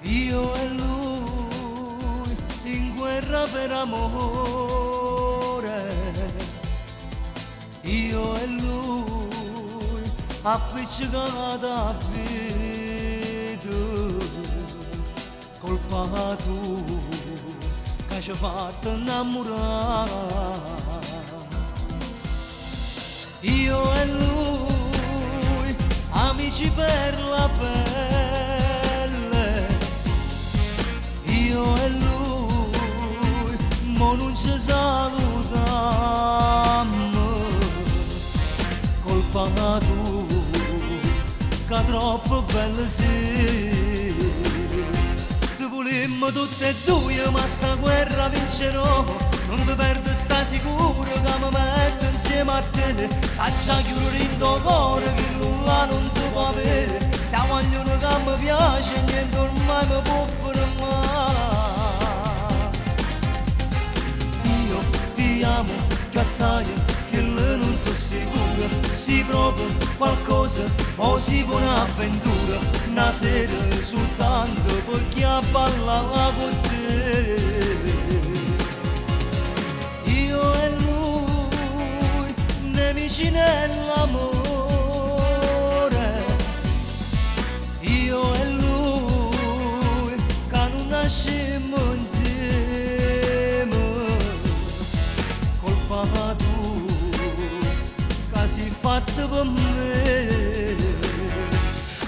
Io e lui in guerra per amore, io e lui appiccicati a vita, colpa tu che ci ha fatto innamorare. Io e lui amici per la pelle, io e lui mo non ci salutiamo, colpa tu che troppo bella sei. Ti volemmo tutte e due ma sta guerra vincerò, non ti perdi sta sicuro che mi metto insieme a te, a già chiudere in tuo cuore che nulla non ti può avere. Siamo ognuno che mi piace e niente ormai mi può fermare. Io ti amo più assai che lei non so sicura, si prova qualcosa o si fa un'avventura, una sera soltanto perché a ballare con te. Io e lui nemici nell'amore, io e lui che non nascemmo insieme, colpa tu che sei fatta per me.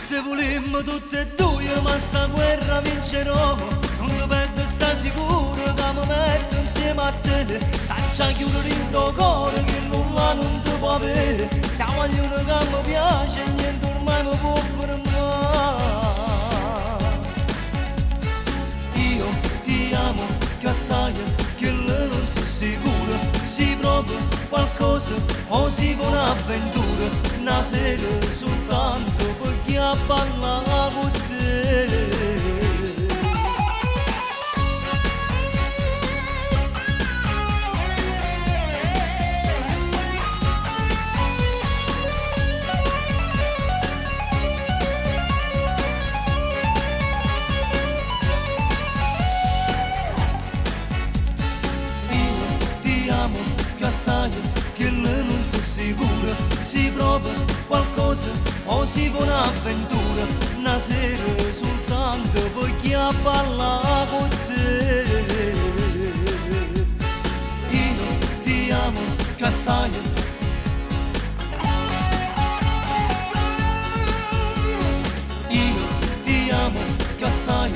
Te volemmo tutte e due ma sta guerra vincerò, non ti perdi sta sicuro che mi metto insieme a te, caccia chiudere in tuo cuore che nulla non ti può avere. Siamo ognuno che mi piace e niente ormai mi può fermare. Io ti amo più assai che lei non so sicura, si prova qualcosa o si fa un'avventura, una sera soltanto perché a ballare con te. Assai che lei non so sicura, si prova qualcosa o si fa un'avventura, una sera soltanto perché a ballare con te. Io ti amo più assai, io ti amo più assai.